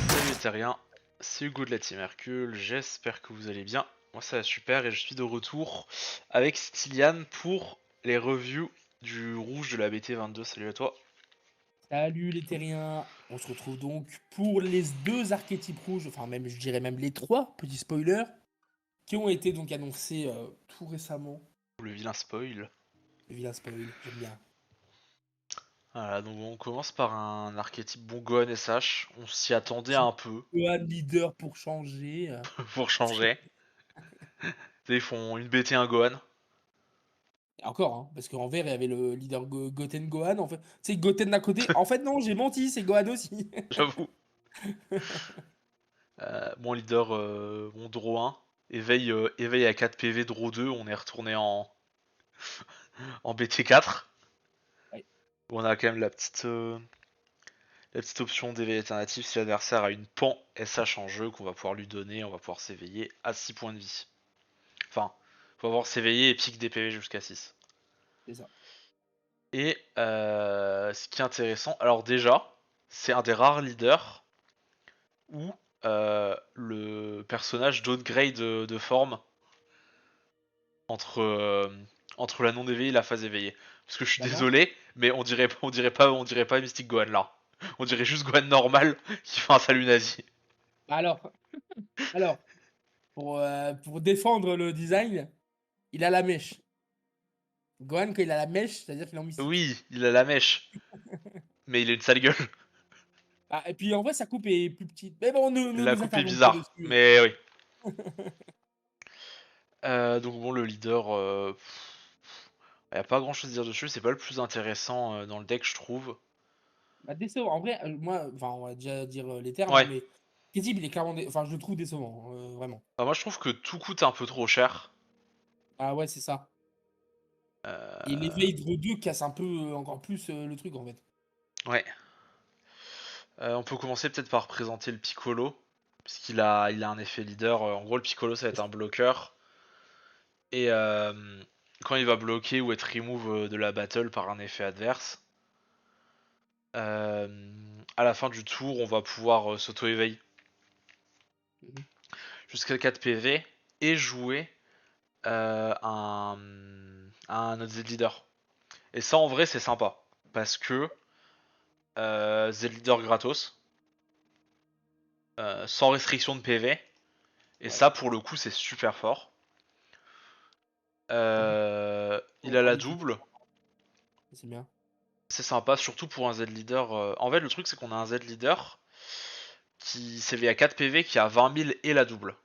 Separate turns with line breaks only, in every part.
Salut les terriens, c'est Hugo de la Team Hercule, j'espère que vous allez bien. Moi ça va super et je suis de retour avec Stylian pour les reviews du rouge de la BT22. Salut à toi.
Salut les terriens, on se retrouve donc pour les deux archétypes rouges, enfin même je dirais même les trois, petits spoilers, qui ont été donc annoncés tout récemment.
Le vilain spoil.
Le vilain spoil, j'aime bien.
Voilà, donc on commence par un archétype bon Gohan SH, on s'y attendait
Petit
un peu
Gohan leader pour changer.
pour changer. Ils font une BT un Gohan.
Encore, hein, parce qu'en vert il y avait le leader Goten Gohan, en fait. C'est Goten d'un côté, en fait non, j'ai menti, c'est Gohan aussi.
J'avoue. Bon leader, bon draw 1. Éveil à 4 PV draw 2, on est retourné en BT4.
Ouais.
Où on a quand même la petite option d'éveil alternatif si l'adversaire a une pan SH en jeu qu'on va pouvoir lui donner, on va pouvoir s'éveiller à 6 points de vie. Enfin, faut avoir s'éveiller et pique des PV jusqu'à 6.
C'est ça.
Et ce qui est intéressant, alors déjà, c'est un des rares leaders où le personnage downgrade de forme entre, entre la non éveillée et la phase éveillée. Parce que je suis
Bah non.
désolé, mais on dirait pas Mystic Gohan là. On dirait juste Gohan normal qui fait un salut nazi.
Alors, alors pour défendre le design, il a la mèche. Gohan, quand il a la mèche, c'est-à-dire qu'il est en mystique.
Oui, il a la mèche, mais il a une sale gueule.
Ah, et puis en vrai, sa coupe est plus petite. Mais bon, ne
La
nous
coupe est
attardons pas
bizarre,
dessus.
mais oui. Donc bon, le leader, y a pas grand chose à dire dessus, c'est pas le plus intéressant dans le deck, je trouve.
Bah, décevant. En vrai, moi, enfin, on va déjà dire les termes, hein,
Ouais.
mais Ketib, il est clairement. Enfin, je le trouve décevant, vraiment.
Moi, je trouve que tout coûte un peu trop cher.
Ah ouais, c'est ça. Et
Euh,
l'éveil de 2 casse un peu encore plus le truc, en fait.
Ouais. On peut commencer peut-être par présenter le Piccolo, puisqu'il a un effet leader. En gros, le Piccolo, ça va être un bloqueur. Et quand il va bloquer ou être remove de la battle par un effet adverse, euh, à la fin du tour, on va pouvoir s'auto-éveil
Mhm.
jusqu'à 4 PV et jouer un autre Z leader. Et ça, en vrai, c'est sympa. Parce que Z leader gratos, sans restriction de PV. Et
Ouais.
ça, pour le coup, c'est super fort.
Mhm. On
Il
va
a la
parler tout.
double.
C'est bien.
C'est sympa, surtout pour un Z leader. En fait, le truc, c'est qu'on a un Z leader qui s'éveille à 4 PV, qui a 20 000 et la double.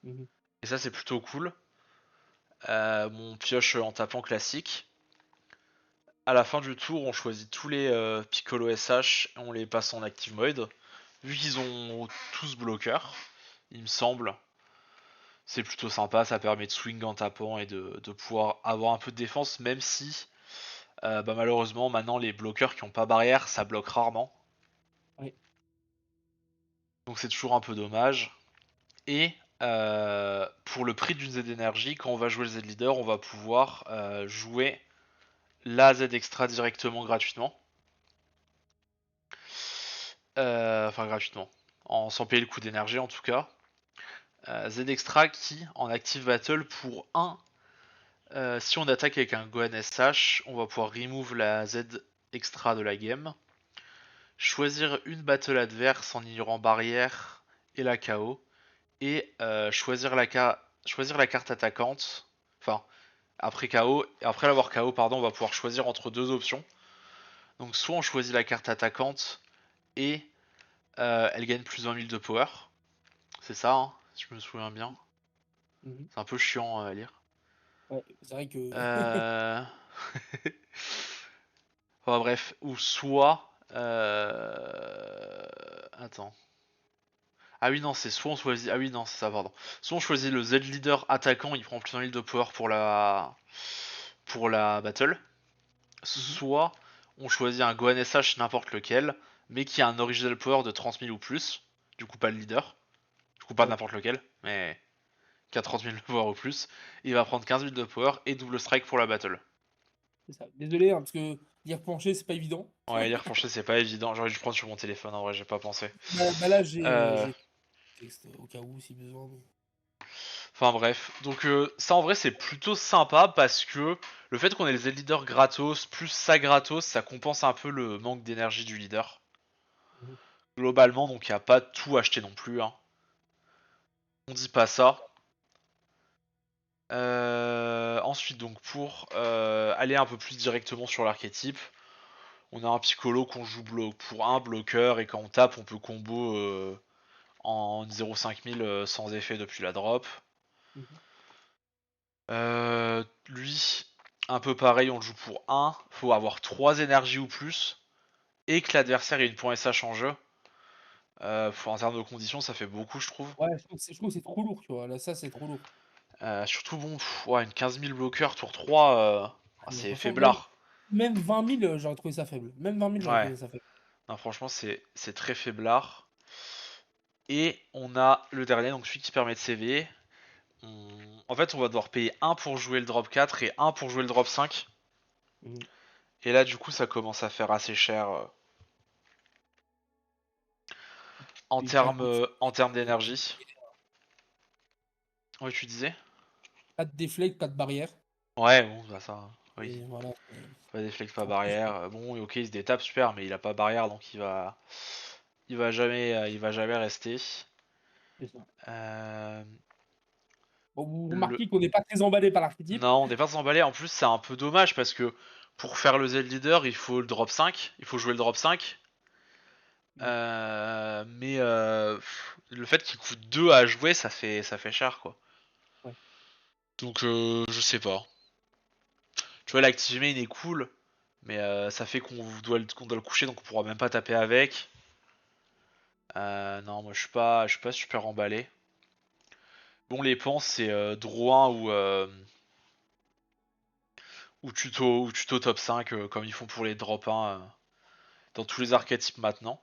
Mhm.
Et ça, c'est plutôt cool. Mon pioche en tapant classique. À la fin du tour, on choisit tous les Piccolo SH et on les passe en active mode. Vu qu'ils ont tous bloqueurs, il me semble, c'est plutôt sympa. Ça permet de swing en tapant et de pouvoir avoir un peu de défense, même si malheureusement maintenant les bloqueurs qui ont pas barrière, ça bloque rarement.
Ouais.
Donc c'est toujours un peu dommage. Et pour le prix d'une Z d'énergie, quand on va jouer le Z leader, on va pouvoir jouer la Z extra directement gratuitement. Enfin gratuitement. Sans payer le coût d'énergie en tout cas. Z extra qui, en active battle, pour 1, si on attaque avec un Gohan SH, on va pouvoir remove la Z extra de la game. Choisir une battle adverse en ignorant barrière et la KO. Et choisir la carte attaquante. Enfin, après KO, après l'avoir KO, pardon, on va pouvoir choisir entre deux options. Donc soit on choisit la carte attaquante et elle gagne plus 20 000 de power. C'est ça, hein, si je me souviens bien.
Mhm.
C'est un peu chiant à lire.
Ouais, c'est vrai que.
Euh... enfin bref, ou soit... Attends. Ah oui non, c'est soit on choisit... Ah oui non, c'est ça, pardon. Soit on choisit le Z leader attaquant, il prend plus 20 000 de power pour la battle.
Mhm.
Soit on choisit un Gohan SH n'importe lequel, mais qui a un original power de 30 000 ou plus. Du coup pas le leader. Du coup pas
Ouais.
n'importe lequel, mais qui a 30 000 de power ou plus, il va prendre 15 000 de power et double strike pour la battle.
C'est ça. Désolé, hein, parce que lire pencher, c'est pas évident.
Ouais, lire pencher c'est pas évident, j'aurais dû prendre sur mon téléphone en vrai, j'ai pas pensé.
Bah là,
Euh,
j'ai texte au cas où, si besoin.
Enfin bref, donc ça en vrai c'est plutôt sympa parce que le fait qu'on ait les leaders gratos plus ça gratos, ça compense un peu le manque d'énergie du leader.
Mhm.
Globalement, donc il n'y a pas tout acheté non plus, hein. On dit pas ça. Ensuite, donc pour aller un peu plus directement sur l'archétype, on a un Piccolo qu'on joue pour un bloqueur et quand on tape, on peut combo en 0,5000 sans effet depuis la drop.
Mhm.
Lui, un peu pareil, on le joue pour un. Faut avoir 3 énergies ou plus et que l'adversaire ait une point SH en jeu. En termes de conditions, ça fait beaucoup, je trouve.
Ouais, je trouve que c'est trop lourd, tu vois. Là, ça, c'est trop lourd.
Surtout, bon, ouais, une 15 000 bloqueurs tour 3,
Ah, mais
c'est
franchement, même,
faiblard.
même 20 000, j'aurais trouvé ça faible. Même 20 000, j'aurais
Ouais,
trouvé ça faible.
non, franchement, c'est très faiblard. Et on a le dernier, donc celui qui permet de CV. En fait, on va devoir payer un pour jouer le drop 4 et un pour jouer le drop 5.
Mhm.
Et là, du coup, ça commence à faire assez cher
Et 4
en termes d'énergie. Oui, tu disais?
déflects, 4 barrières.
Ouais, bon, bah ça, oui.
Et voilà.
Pas des flex, pas barrière. Bon, ok, il se détape, super, mais il a pas barrière, donc il va jamais rester.
C'est ça.
Euh,
Bon, vous
le...
remarquez qu'on n'est pas très emballé par l'archétype.
Non, on n'est pas emballé. En plus, c'est un peu dommage parce que pour faire le Z leader, il faut le drop 5. Il faut jouer le drop 5.
Mhm.
Le fait qu'il coûte 2 à jouer, ça fait cher, quoi.
Ouais.
Donc, je sais pas. Tu vois, l'Active Main est cool, mais ça fait qu'on doit le coucher, donc on pourra même pas taper avec. Non, moi je suis pas super emballé. Bon, les pans, c'est draw 1 ou tuto top 5, comme ils font pour les drop 1 dans tous les archétypes maintenant.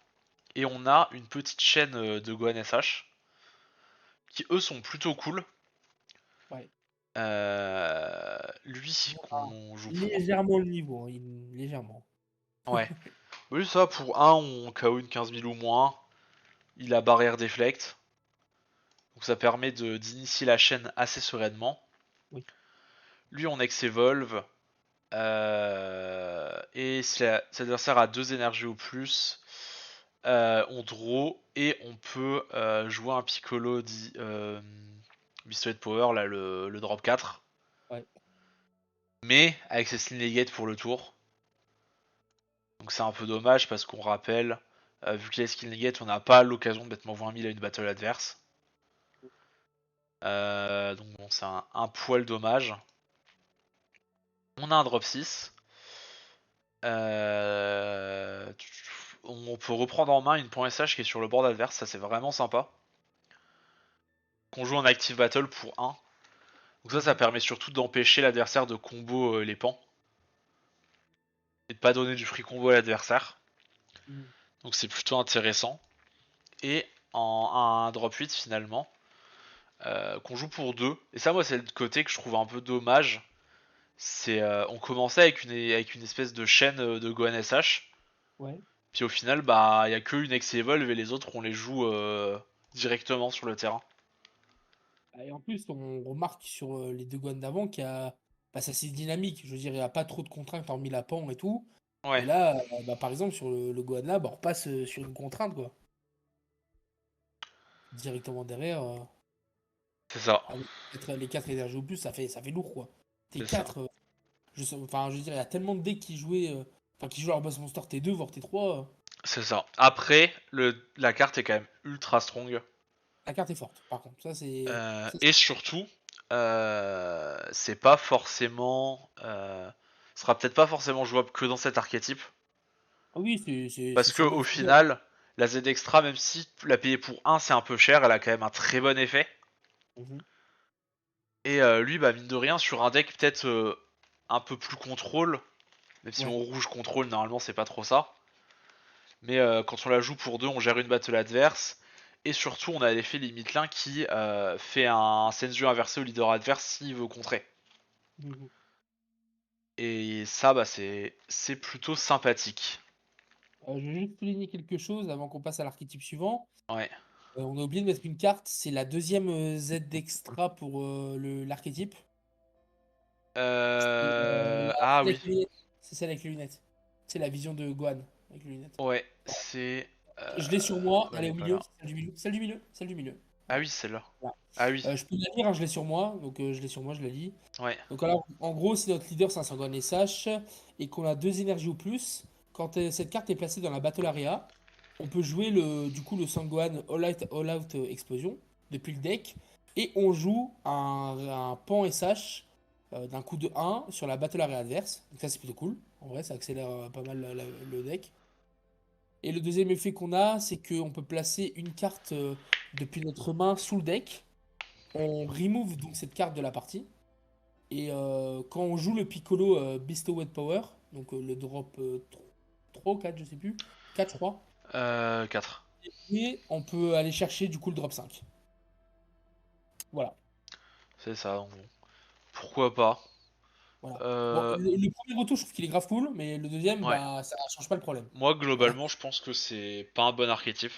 Et on a une petite chaîne de Gohan SH qui eux sont plutôt cool.
Ouais.
Lui
Ah,
qu'on joue pour.
légèrement le niveau, hein, légèrement.
Ouais. Oui, ça, pour un, on KO une 15 000 ou moins. Il a barrière deflect. Donc ça permet d'initier la chaîne assez sereinement.
Oui.
Lui, on ex-evolve. Et si l'adversaire a 2 énergies ou plus, on draw et on peut jouer un Piccolo Pistolet de Power, là, le drop 4.
Ouais.
Mais avec ses Sling Legate pour le tour. Donc c'est un peu dommage parce qu'on rappelle, vu qu'il y a Skill Negate, on n'a pas l'occasion de mettre moins 20 000 à une battle adverse. Donc bon, c'est un poil dommage. On a un drop 6. On peut reprendre en main une point SH qui est sur le board adverse, ça c'est vraiment sympa. Qu'on joue en active battle pour 1. Donc ça
Mhm.
permet surtout d'empêcher l'adversaire de combo les pans. Et de pas donner du free combo à l'adversaire.
Mhm.
Donc c'est plutôt intéressant. Et en un drop 8 finalement, qu'on joue pour 2. Et ça moi c'est le côté que je trouve un peu dommage. C'est on commençait avec une espèce de chaîne de Gohan SH.
Ouais.
Puis au final, bah, il y a que une ex-evolve et les autres, on les joue directement sur le terrain.
Et en plus, on remarque sur les deux guns d'avant qu'il y a. Bah, ça c'est dynamique. Je veux dire, il n'y a pas trop de contraintes hormis la pan et tout.
Ouais,
Et là, bah, par exemple, sur le Gohan là, bah, on passe sur une contrainte, quoi. Directement derrière.
c'est ça,
Avec les 4 énergies au plus, ça fait lourd, quoi.
c'est ça,
T4, enfin, je veux dire, il y a tellement de decks qui jouaient. Enfin, qui jouent leur boss monster T2, voire T3.
c'est ça. Après, la carte est quand même ultra strong.
La carte est forte, par contre. Ça, c'est.
Et surtout, c'est pas forcément... sera peut-être pas forcément jouable que dans cet archétype.
Ah oui, c'est
Parce que
sûrement
au
faisable.
final, la Z Extra, même si la payer pour 1 c'est un peu cher, elle a quand même un très bon effet.
Mhm.
Et lui, bah mine de rien, sur un deck peut-être un peu plus contrôle, même si mon
Ouais.
rouge contrôle, normalement c'est pas trop ça. Mais quand on la joue pour 2, on gère une battle adverse. Et surtout, on a l'effet limite-lin qui fait un Senzu inversé au leader adverse s'il veut contrer.
Mhm.
Et ça, bah, c'est plutôt sympathique.
Je vais juste souligner quelque chose avant qu'on passe à l'archétype suivant.
Ouais.
On a oublié de mettre une carte, c'est la deuxième Z d'extra pour l'archétype. C'est
Ah
celle
oui.
avec les lunettes. C'est celle avec les lunettes. C'est la vision de Gohan avec les lunettes.
Ouais, c'est...
Je l'ai sur moi,
Bah,
elle
elle
est
est
au
pas
milieu,
là.
celle du milieu, celle du milieu, celle du milieu.
Ah
Voilà.
oui, celle-là.
Voilà.
Ah oui.
Je peux la lire, hein, je l'ai sur moi, donc je l'ai sur moi, je la lis.
Ouais.
Donc alors, en gros, si notre leader c'est un Sangohan SH et qu'on a 2 énergies ou plus, quand cette carte est placée dans la Battle Area, on peut jouer du coup le Sangohan All Out Explosion depuis le deck et on joue un Pan SH d'un coup de 1 sur la Battle Area adverse. Donc ça c'est plutôt cool. En vrai, ça accélère pas mal le deck. Et le deuxième effet qu'on a, c'est qu'on peut placer une carte depuis notre main sous le deck. On remove donc cette carte de la partie. Et quand on joue le Piccolo Bestowed Power, donc le drop 3 ou 4, je sais plus, 4 je crois,
4.
et on peut aller chercher du coup le drop 5. Voilà.
C'est ça, donc bon. Pourquoi pas.
Voilà. Bon,
Euh,
le premier retour, je trouve qu'il est grave cool, mais le deuxième,
ouais.
bah ça change pas le problème.
Moi,
Voilà.
globalement, je pense que c'est pas un bon archétype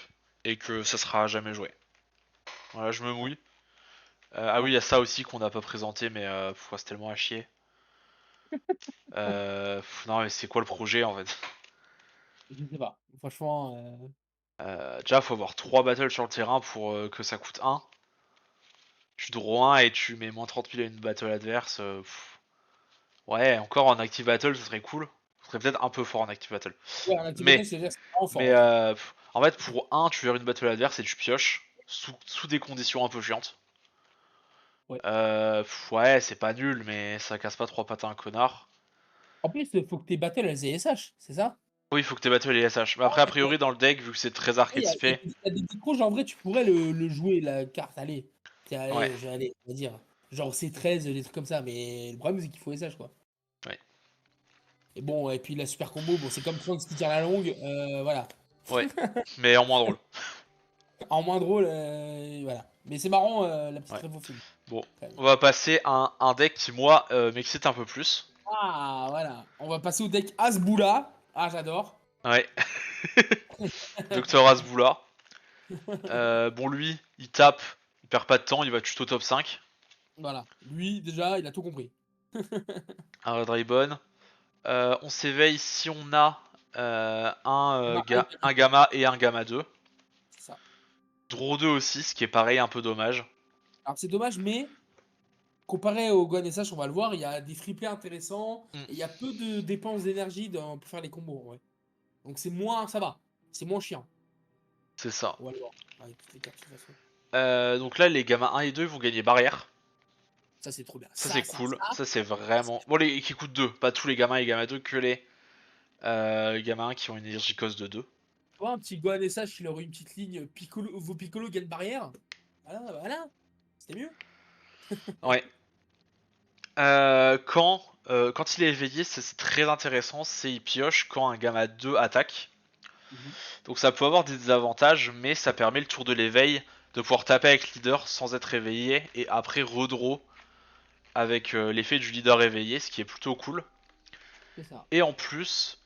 et que ça sera jamais joué. Voilà, je me mouille. Ah oui,
Voilà.
il y a ça aussi qu'on n'a pas présenté, mais c'est tellement à chier. Non, mais c'est quoi le projet en fait?
Je sais pas. Franchement,
Déjà, faut avoir 3 battles sur le terrain pour que ça coûte 1. Tu draw 1 et tu mets moins 30 000 à une battle adverse. Ouais, encore en active battle, ce serait cool. Ce serait peut-être un peu fort en active battle.
ouais, un activateur,
Mais,
c'est vraiment fort
mais
en vrai.
en fait, pour 1, tu gères une battle adverse et tu pioches sous des conditions un peu chiantes.
Ouais.
Ouais, c'est pas nul, mais ça casse pas trois pattes à un connard.
En plus, il faut que tes battles elles aient SH, c'est ça?
Oui, il faut que tes battle les SH. Mais après, a priori, dans le deck, vu que c'est très archétypé,
Il y a des decks rouges, en vrai, tu pourrais le jouer, la carte. Allez, tiens,
ouais,
allez, on va dire. Genre C13, des trucs comme ça. Mais le problème, c'est qu'il faut SH, quoi.
ouais,
Et bon, et puis la super combo, bon, c'est comme Trunks qui tire la longue. Voilà.
ouais. Mais en moins drôle.
En moins drôle, voilà. Mais c'est marrant, la petite
Ouais.
révo-fouille,
Bon,
quand même.
on va passer à un deck qui, moi, m'excite un peu plus.
Ah, voilà. On va passer au deck Asbula. Ah, j'adore.
Ouais, Docteur Asboula. Bon, lui, il tape, il perd pas de temps, il va tuto top 5.
Voilà. Lui, déjà, il a tout compris.
Un Red Ribbon. On s'éveille si on a
Gamma 1 et Gamma
un
2.
Gamma et un Gamma 2.
C'est ça.
Draw 2 aussi, ce qui est pareil, un peu dommage.
Alors, c'est dommage, mais comparé au Gohan SH, on va le voir, il y a des free play intéressants
Mm,
et il y a peu de dépenses d'énergie pour faire les combos. Ouais. Donc c'est moins, ça va, c'est moins chiant.
c'est ça.
On va le voir avec toutes les cartes de toute façon.
Donc là, les Gamma 1 et 2 ils vont gagner barrière.
Ça c'est trop bien.
Ça, c'est
Ça,
cool.
ça.
Ça, c'est vraiment. Bon, les qui coûtent 2, pas tous les Gamma et Gamma 2, que les Gamma 1 qui ont une énergie cost de 2.
Tu vois, un petit Gohan SH, il aurait une petite ligne Piccolo, vos Piccolo gagnent barrière. Voilà, voilà. C'était mieux.
Ouais. Quand il est éveillé, c'est très intéressant, c'est il pioche quand un Gamma 2 attaque.
Mhm.
Donc ça peut avoir des désavantages, mais ça permet le tour de l'éveil de pouvoir taper avec leader sans être éveillé et après redraw avec l'effet du leader éveillé, ce qui est plutôt cool.
C'est ça.
Et en plus,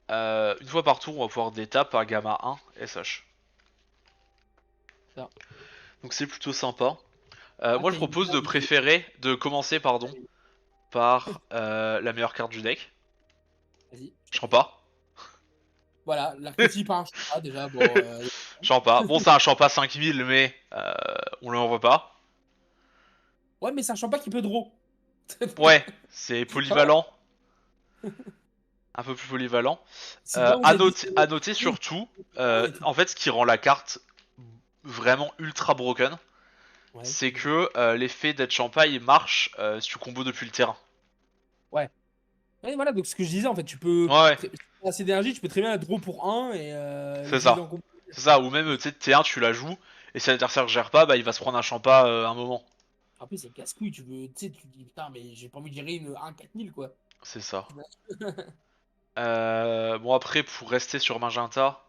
une fois par tour, on va pouvoir détap à Gamma 1 SH.
Ça.
Donc c'est plutôt sympa.
Ah,
Moi je
t'as une
propose de commencer pardon, par la meilleure carte du deck.
Vas-y, je t'écoute.
Champa.
Voilà, l'archétype a un chat, déjà, bon.
Champa. Bon, c'est un Champa 5000, mais on l'envoie pas.
Ouais, mais c'est un champa qui peut draw.
Ouais, c'est
Voilà.
polyvalent. Un peu plus polyvalent.
Si vraiment vous avez des
À noter surtout,
et tout.
en fait, ce qui rend la carte vraiment ultra broken,
Ouais,
c'est
dis-moi.
que l'effet d'être Champa il marche si tu combo depuis le terrain.
Ouais. Ouais, voilà, donc ce que je disais, en fait, tu peux.
Ouais, ouais,
Si t'as assez d'énergie, tu peux très bien la draw pour un et
c'est
l'utiliser
ça.
en combo.
C'est ça, ou même, tu sais, T1, tu la joues, et si l'adversaire gère pas, bah il va se prendre un Champa un moment.
Après, c'est casse-couille, tu veux. Tu sais, tu te dis, putain, mais j'ai pas envie de gérer une 1 4000 quoi.
C'est ça. Bon, après, pour rester sur Magenta,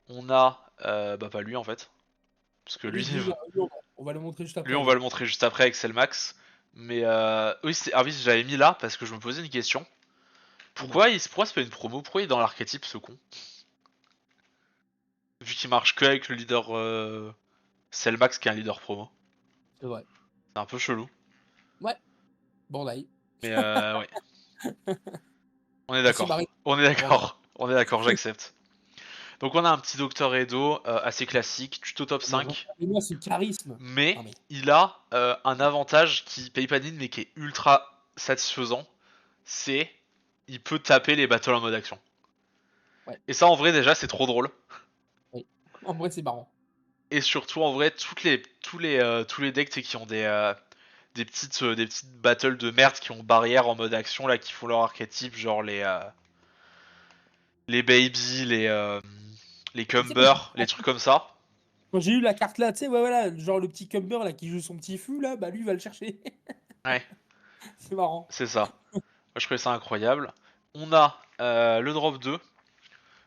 on a. Bah, pas lui en fait. Parce que
Oui, on va le montrer juste
lui
après,
on va
lui.
le montrer juste après avec Selmax. Mais oui, ah oui, je l'avais mis là parce que je me posais une question.
Dis-moi.
Pourquoi c'est pas une promo? Pourquoi il est dans l'archétype ce con? Vu qu'il marche que avec le leader Selmax qui est un leader promo.
C'est vrai.
C'est un peu chelou.
Ouais, bon, là,
Mais ouais, on est
on s'est
d'accord.
marré.
On est
Bon, là.
d'accord. On est d'accord, j'accepte. Donc on a un petit Docteur Edo assez classique, tuto top
Mais
5.
regardez-moi ce charisme.
Mais
Non, mais.
il a un avantage qui paye pas d'in mais qui est ultra satisfaisant. C'est il peut taper les battles en mode action.
Ouais,
Et ça en vrai déjà c'est trop drôle.
oui. En vrai, c'est marrant.
Et surtout en vrai tous les decks tu sais, qui ont des petites battles de merde qui ont barrière en mode action là qui font leur archétype genre les baby, les
Tu sais, quand
cumber, les trucs comme ça.
j'ai eu la carte là, tu sais, ouais, voilà, genre le petit Cumber là qui joue son petit fût là, bah lui il va le chercher.
Ouais,
C'est marrant.
c'est ça. Moi je trouvais ça incroyable. On a le drop 2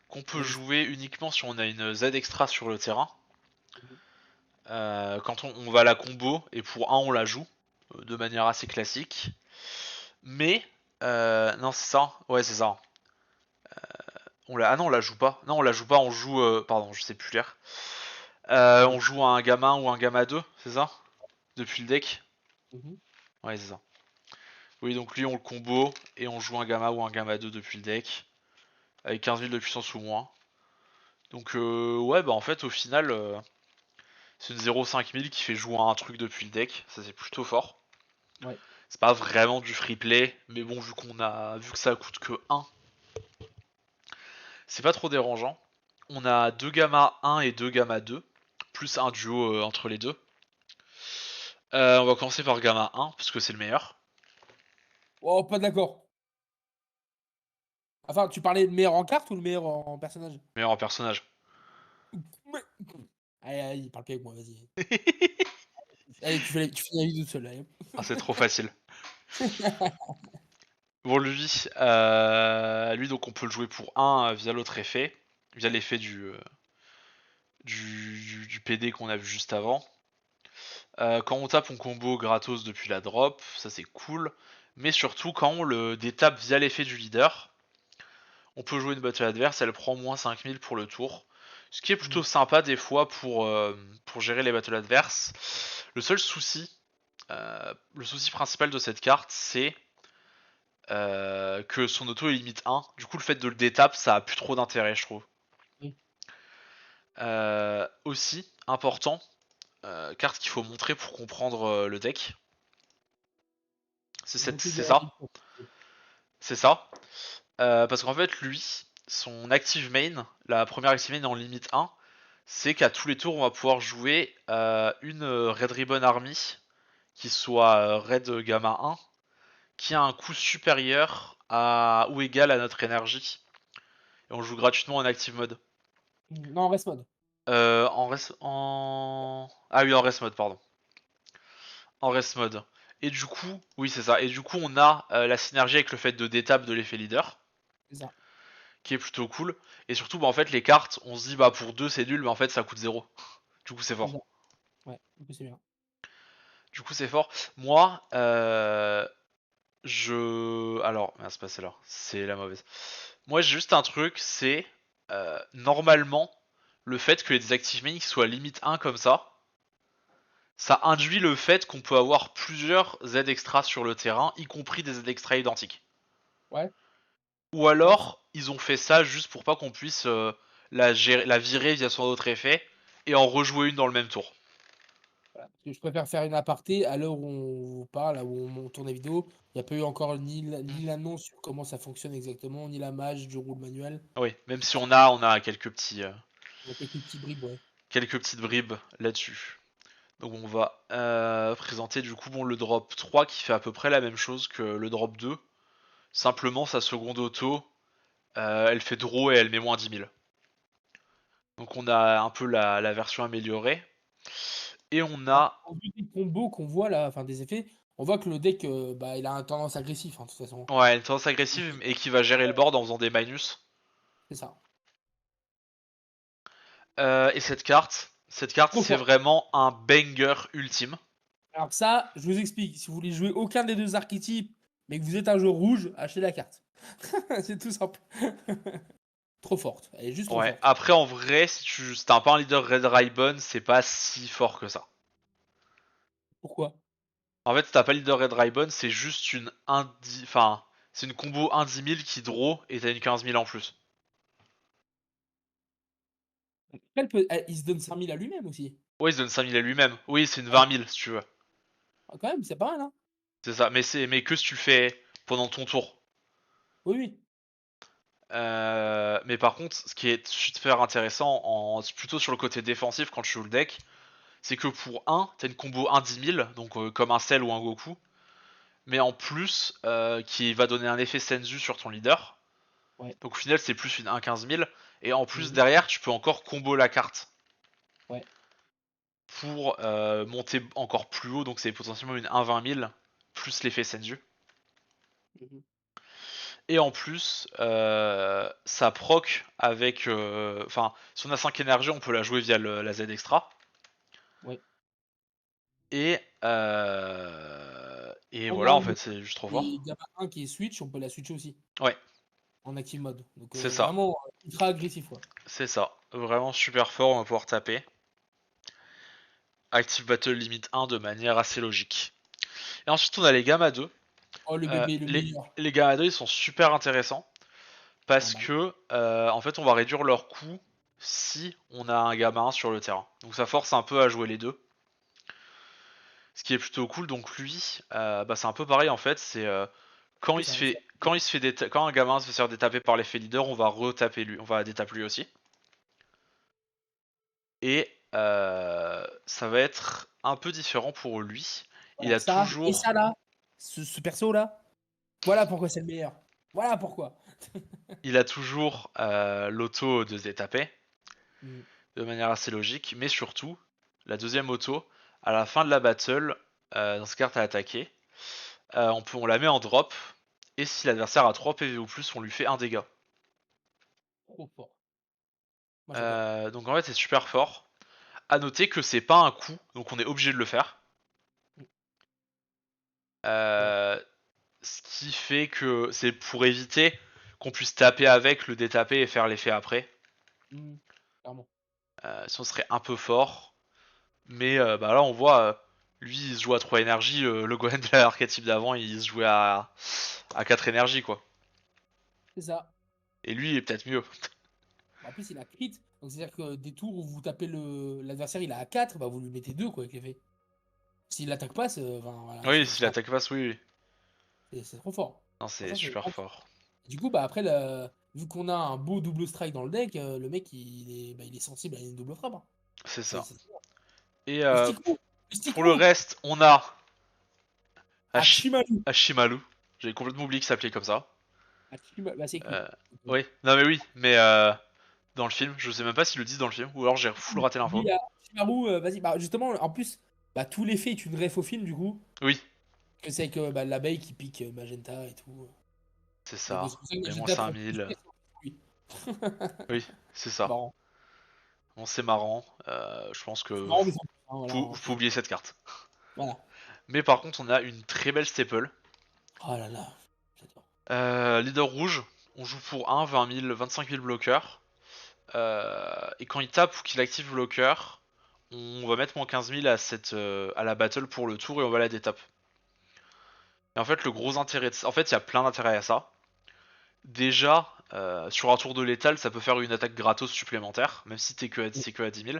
qu'on peut
Oui.
jouer uniquement si on a une Z extra sur le terrain. Quand on va la combo et pour un on la joue de manière assez classique. Mais non c'est ça, ouais c'est ça. Ah non on la joue pas. Non on la joue pas, on joue pardon je sais plus lire. On joue un gamma 1 ou un gamma 2, c'est ça? Depuis le deck.
Mhm.
Ouais c'est ça. Oui donc lui on le combo et on joue un gamma ou un gamma 2 depuis le deck. Avec 15 000 de puissance ou moins. Donc ouais bah en fait au final c'est une 0,5000 qui fait jouer un truc depuis le deck, ça c'est plutôt fort.
Ouais.
C'est pas vraiment du free play, mais bon vu que ça coûte que 1, c'est pas trop dérangeant. On a 2 gamma 1 et 2 gamma 2, plus un duo entre les deux. On va commencer par gamma 1 parce que c'est le meilleur.
Oh, pas d'accord. Enfin, tu parlais de meilleur en carte ou le meilleur en personnage?
Meilleur en personnage.
Mais- Allez, allez, parle plus avec moi, vas-y. Allez, tu finis la vidéo tout seul, allez.
Ah c'est trop facile. Bon lui donc on peut le jouer pour 1 via l'autre effet, via l'effet du PD qu'on a vu juste avant. Quand on tape on combo gratos depuis la drop, ça c'est cool. Mais surtout quand on le détape via l'effet du leader, on peut jouer une battle adverse, elle prend moins 5000 pour le tour. Ce qui est plutôt
Mhm.
sympa des fois pour gérer les battles adverses. Le souci principal de cette carte, c'est que son auto est limite 1. Du coup, le fait de le détape, ça a plus trop d'intérêt, je trouve.
Oui.
Aussi, important, carte qu'il faut montrer pour comprendre le deck.
Montée de
C'est
la
ça.
ville.
C'est ça. Parce qu'en fait, lui, son active main, la première active main en limite 1, c'est qu'à tous les tours, on va pouvoir jouer une Red Ribbon Army qui soit Red Gamma 1, qui a un coût supérieur à ou égal à notre énergie. Et on joue gratuitement en active mode.
Non, reste mode.
Ah oui, en rest mode, pardon. En rest mode. Et du coup, oui, c'est ça. Et du coup, on a la synergie avec le fait de détape de l'effet leader,
C'est ça.
qui est plutôt cool. Et surtout, bah, en fait, les cartes, on se dit, bah, pour 2 c'est nul, mais en fait, ça coûte 0. Du coup, c'est
C'est
fort.
ça. Ouais, du coup, c'est bien.
Du coup, c'est fort. Moi, Alors, merde, c'est pas celle-là. C'est la mauvaise. Moi, j'ai juste un truc, c'est normalement, le fait que les active main soient limite 1 comme ça induit le fait qu'on peut avoir plusieurs Z extras sur le terrain, y compris des Z extras identiques.
Ouais.
Ou
Ouais.
alors, ils ont fait ça juste pour pas qu'on puisse la virer via son autre effet et en rejouer une dans le même tour.
Voilà. Parce que je préfère faire une aparté à l'heure où on vous parle, là où on tourne la vidéo. Il n'y a pas eu encore
Mm.
ni l'annonce sur comment ça fonctionne exactement, ni la mage du rôle manuel.
Oui, même si
Donc,
on a
il y a quelques petits bribes, ouais.
quelques petites bribes là-dessus. Donc on va présenter du coup bon, le drop 3 qui fait à peu près la même chose que le drop 2. Simplement sa seconde auto, elle fait draw et elle met moins 10 000. Donc on a un peu la version améliorée. Et on a...
En vue des combos qu'on voit là, enfin des effets, on voit que le deck, bah, il a un tendance agressif, hein, de toute façon.
Ouais, une tendance agressive et qui va gérer le board en faisant des minus.
C'est ça.
Et cette carte, Cette carte,
Trop
c'est
fort.
vraiment un banger ultime.
Alors ça, je vous explique. Si vous voulez jouer aucun des deux archétypes, mais que vous êtes un joueur rouge, achetez la carte. C'est tout simple. Trop forte. Elle est juste trop
Ouais,
forte.
après en vrai, si t'as pas un leader Red Ribbon, c'est pas si fort que ça.
Pourquoi?
En fait, si t'as pas leader Red Ribbon, c'est juste une 1 enfin, c'est une combo 1-10 000 qui draw et t'as une 15 000 en plus.
Il se donne 5000 à lui-même aussi.
Ouais, il se donne 5 000 à lui-même. Oui, c'est une
Ah,
20 000 si tu veux.
quand même, c'est pas mal, hein?
C'est ça, mais que si tu le fais pendant ton tour.
Oui, oui.
Mais par contre, ce qui est super intéressant, plutôt sur le côté défensif quand tu joues le deck, c'est que pour 1, t'as une combo 1-10 000, donc comme un Cell ou un Goku, mais en plus, qui va donner un effet Senzu sur ton leader.
Ouais.
Donc au final, c'est plus une 1-15 000, et en plus
Mhm.
derrière, tu peux encore combo la carte
Ouais.
pour monter encore plus haut, donc c'est potentiellement une 1-20 000, plus l'effet Senzu.
Mhm.
Et en plus, ça proc avec. Enfin, si on a 5 énergies, on peut la jouer via la Z extra.
Ouais.
Et
On a
voilà, en
un
fait, c'est juste trop
et
fort.
Gamma 1 qui est switch, on peut la switcher aussi
Ouais,
en active mode. Donc
c'est ça.
vraiment ultra agressif quoi.
C'est ça. Vraiment super fort, on va pouvoir taper. Active Battle Limit 1 de manière assez logique. Et ensuite, on a les Gamma 2.
Oh le
Euh,
bébé, le
les,
meilleur.
les Gamma 2, ils sont super intéressants. Parce
Normal.
que, en fait, on va réduire leur coût si on a un Gamma 1 sur le terrain. Donc ça force un peu à jouer les deux. Ce qui est plutôt cool. Donc lui, bah, c'est un peu pareil en fait. C'est quand il se
Ça-
fait, quand il se fait quand un gamin se fait faire détaper par l'effet leader, on va retaper lui, on va détaper lui aussi. Et ça va être un peu différent pour lui. Il
Voilà,
a
ça et
toujours,
ça là, ce perso là, voilà pourquoi c'est le meilleur. Voilà pourquoi.
il a toujours l'auto de se détaper
Mm.
de manière assez logique, mais surtout la deuxième auto à la fin de la battle, dans cette carte à attaquer, on la met en drop. Et si l'adversaire a 3 PV ou plus, on lui fait un dégât.
Trop fort. Moi j'adore.
Donc en fait c'est super fort. À noter que c'est pas un coup, donc on est obligé de le faire.
Mm. Ouais.
Euh, Ce qui fait que c'est pour éviter qu'on puisse taper avec, le détaper et faire l'effet après.
Mm. Clairement.
Si on serait un peu fort. Mais bah là on voit, lui il se joue à 3 énergies, le Gohan de l'archétype d'avant il se jouait à 4 énergies quoi.
C'est ça.
Et lui il est peut-être mieux.
En plus il a crit. Donc c'est-à-dire que des tours où vous tapez l'adversaire, il a à 4, bah vous lui mettez 2 quoi avec l'effet. S'il l'attaque pas, enfin, voilà,
Oui, si l'attaque passe, oui, oui.
c'est trop fort.
Non, c'est
Franchement, c'est
super
vraiment fort.
fort.
Du coup, bah après, vu qu'on a un beau double strike dans le deck, le mec il est sensible à une double frappe, hein.
C'est
C'est
ça.
c'est trop fort.
Et
Le Stiklo! Le
pour le
Stiklo!
reste, on a
Hachimaru!
Hashimaru. J'avais complètement oublié qu'il s'appelait comme ça.
Bah c'est cool.
Euh, oui, non mais oui, mais dans le film, je sais même pas s'ils le disent dans le film, ou alors j'ai full raté l'info.
Lui, Hachimaru, vas-y. Bah justement, en plus, bah tout l'effet est une ref au film, du coup.
Oui,
Que c'est que bah, l'abeille qui pique Magenta et tout.
c'est
Donc
ça.
c'est pour ça que
Et moins
Magenta prend plus
5000.
de lui.
Oui, c'est
C'est
ça.
marrant.
Bon, c'est marrant. Je pense que
C'est marrant, mais sans plus, hein, voilà,
vous pouvez oublier cette carte.
voilà.
Mais par contre, on a une très belle staple.
Oh là là, j'adore.
Leader rouge, on joue pour 1, 20 000, 25 000 bloqueurs. Et quand il tape ou qu'il active bloqueur, on va mettre moins 15 000 à la battle pour le tour et on va la détape. Et en fait, le gros intérêt en fait, il y a plein d'intérêts à ça. Déjà, sur un tour de létal, ça peut faire une attaque gratos supplémentaire, même si c'est que à 10 000.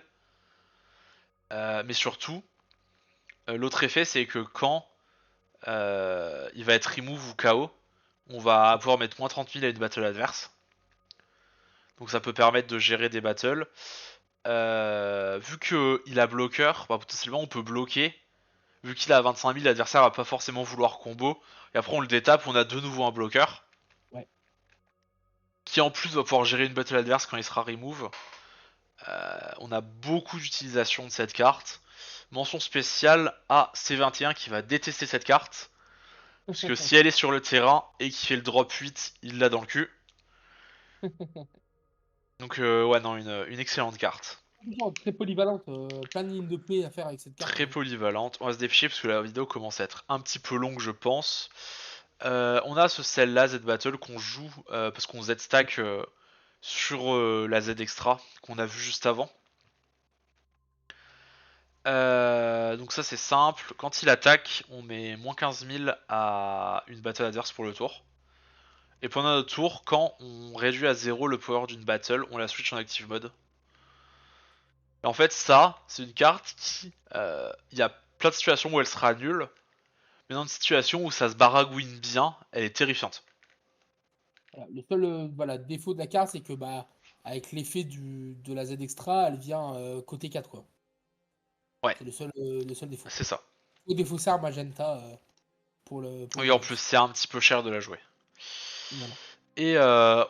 Mais surtout, l'autre effet, c'est que quand il va être remove ou KO, on va pouvoir mettre moins 30 000 à une battle adverse. Donc ça peut permettre de gérer des battles. Vu qu'il a bloqueur, bah, potentiellement on peut bloquer. Vu qu'il a 25 000, l'adversaire va pas forcément vouloir combo. Et après on le détape, on a de nouveau un bloqueur.
Ouais.
Qui en plus va pouvoir gérer une battle adverse quand il sera remove. On a beaucoup d'utilisation de cette carte. Mention spéciale à C21 qui va détester cette carte. Parce que si elle est sur le terrain et qu'il fait le drop 8, il l'a dans le cul. Donc ouais non, une excellente carte.
Très polyvalente, plein de lignes de play à faire avec cette carte.
Très polyvalente. On va se dépêcher parce que la vidéo commence à être un petit peu longue, je pense. On a ce celle-là, Z-Battle, qu'on joue parce qu'on Z-stack sur la Z Extra qu'on a vu juste avant. Donc ça c'est simple, quand il attaque, on met moins 15 000 à une battle adverse pour le tour. Et pendant notre tour, quand on réduit à 0 le power d'une battle, on la switch en active mode. Et en fait ça, c'est une carte qui... Il y a plein de situations où elle sera nulle, mais dans une situation où ça se baragouine bien, elle est terrifiante.
Voilà. Le seul voilà, défaut de la carte, c'est que avec l'effet de la Z Extra, elle vient côté 4 quoi.
Ouais,
C'est le seul défaut.
c'est ça.
Au défaut ça, Magenta pour
Oui
le
en plus
bonus.
c'est un petit peu cher de la jouer.
Voilà.
Et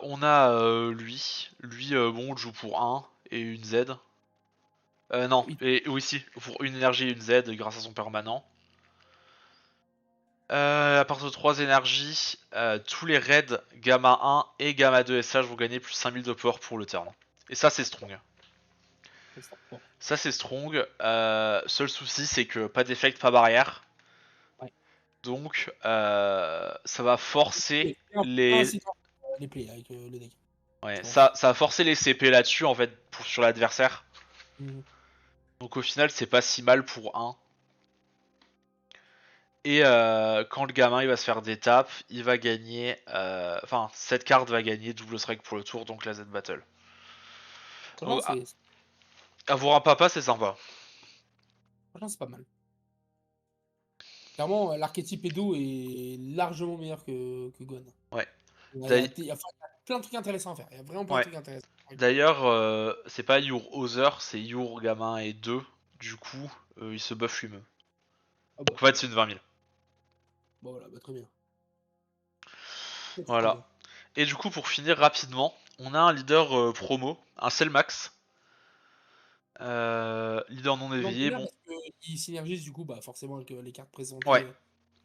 on a lui. Lui, bon, on le joue pour 1 et une Z. Non,
Oui.
et oui, si, pour une énergie et une Z grâce à son permanent. À partir de 3 énergies, tous les raids Gamma 1 et Gamma 2 SH vont gagner plus 5000 de power pour le turn. Et ça, c'est strong.
C'est ça. Bon.
Ça, c'est strong. Seul souci, c'est que pas d'effect, pas barrière.
Ouais.
Donc, ça va forcer
Et un
les.
incident les plays avec le deck.
Ouais,
Je pense.
ça va forcer les CP là-dessus en fait sur l'adversaire.
Mhm.
Donc au final, c'est pas si mal pour 1. Et quand le gamin il va se faire des tapes, il va gagner. Enfin, cette carte va gagner double strike pour le tour, donc la Z Battle.
Franchement,
Donc,
c'est
avoir un papa, c'est sympa.
franchement, c'est pas mal. Clairement, l'archétype Edo est largement meilleur que Gon.
Ouais.
Enfin, il y a plein de trucs intéressants à faire. Il y a vraiment plein de
Ouais.
trucs intéressants.
D'ailleurs, c'est pas Your Other, c'est Your gamin et 2. Du coup, il se buff lui-même.
Ah
Donc
bah,
en fait, c'est une 20 000.
bon, voilà, bah, très bien. Très, très
Voilà.
bien.
Et du coup, pour finir rapidement, on a un leader promo, un Selmax. Leader non
Non,
éveillé,
bien
bon.
parce qu'il synergise du coup forcément avec les cartes présentées
Ouais,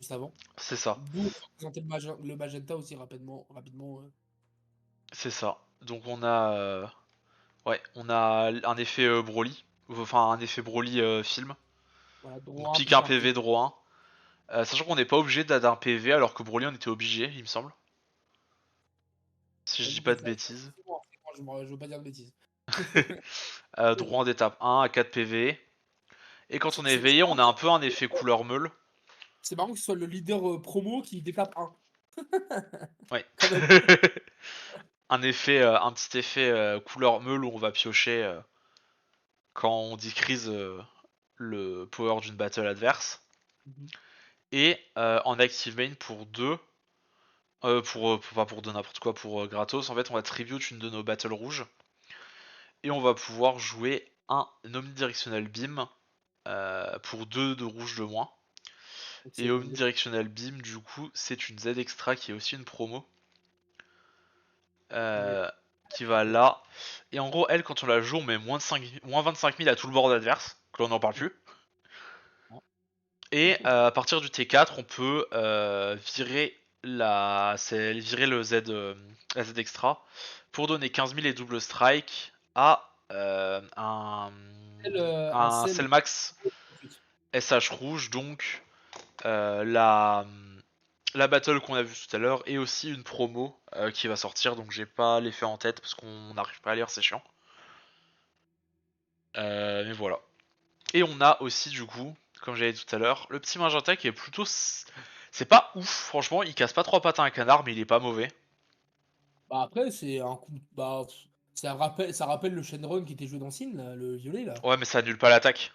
juste avant.
c'est ça.
D'où présenter le magenta aussi rapidement.
C'est ça. Donc on a. Ouais, on a un effet Broly. Enfin, un effet Broly film.
Voilà,
Donc
droit 1,
pique
pique
un
1, pique.
PV, draw 1. Sachant qu'on n'est pas obligé d'un PV alors que Broly on était obligé, il me semble. Si je dis pas de bêtises.
Je veux pas dire de bêtises.
Draw 1 d'étape 1 à 4 PV. Et quand on est
C'est
éveillé,
marrant
on a un peu un effet couleur meule.
c'est marrant que ce soit le leader promo qui détape 1.
Ouais.
Quand même.
Un petit effet couleur meule où on va piocher quand on decrease le power d'une battle adverse.
Mhm.
Et en active main pour 2, pas pour de n'importe quoi, pour gratos, en fait on va tribute une de nos battles rouges. Et on va pouvoir jouer un omnidirectional beam pour 2 de rouge de moins. Et
Excellent.
omnidirectional beam du coup c'est une Z extra qui est aussi une promo.
Ouais.
Qui va là. Et en gros elle quand on la joue on met moins 25 000 à tout le board adverse, que l'on n'en parle plus.
Ah,
Et
ok.
à partir du T4, on peut virer la Z extra pour donner 15 000 et double strike à
Un
un
sel.
Selmax SH rouge, donc la battle qu'on a vue tout à l'heure et aussi une promo qui va sortir, donc j'ai pas l'effet en tête parce qu'on n'arrive pas à lire, c'est chiant. Mais voilà. Et on a aussi du coup, comme j'avais dit tout à l'heure, le petit magenta qui est plutôt... C'est pas ouf, franchement, il casse pas trois pattes à un canard, mais il est pas mauvais.
Bah après, c'est un coup. Ça rappelle le Shenron qui était joué dans Sin, là, le violet là.
Ouais, mais ça annule pas l'attaque.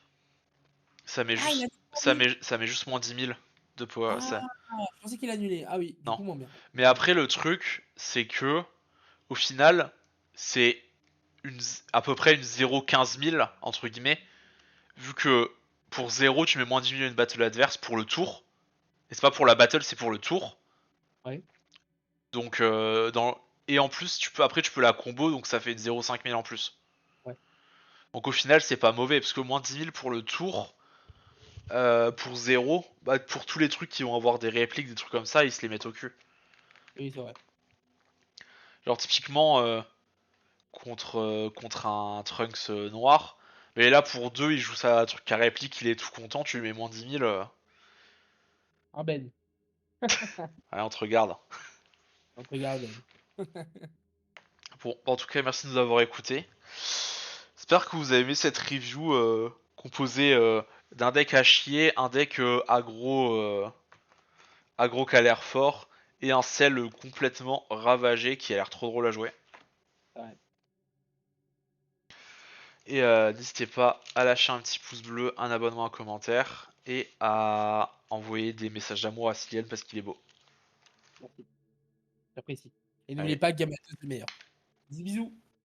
Ah, il a
Ça
annulé.
met juste moins 10 000 de power.
Ah, je pensais qu'il annulait. Ah oui, du
Non.
coup, moins bien.
Mais après, le truc, c'est que, au final, c'est une... à peu près une 0,15 000, entre guillemets, vu que pour 0, tu mets moins 10 000 à une battle adverse pour le tour. Et c'est pas pour la battle, c'est pour le tour.
Ouais.
Donc, et en plus, après, tu peux la combo, donc ça fait une 0,5 000 en plus.
Ouais.
Donc au final, c'est pas mauvais, parce que moins 10 000 pour le tour, pour 0, bah, pour tous les trucs qui vont avoir des répliques, des trucs comme ça, ils se les mettent au cul.
Oui, c'est vrai.
Genre typiquement, contre un Trunks noir, Mais là, pour 2, il joue sa truc à réplique, il est tout content, tu lui mets moins 10 000.
Ah ben,
Allez, on te regarde.
on te regarde.
Bon, en tout cas, merci de nous avoir écoutés. J'espère que vous avez aimé cette review composée d'un deck à chier, un deck aggro qui a l'air fort, et un sel complètement ravagé qui a l'air trop drôle à jouer.
Ouais.
Et n'hésitez pas à lâcher un petit pouce bleu, un abonnement, un commentaire, et à envoyer des messages d'amour à Cyliel parce qu'il est beau.
Merci. J'apprécie. Et n'oubliez
Allez.
pas, Gamma 2 c'est le meilleur. Bisous. Bisous.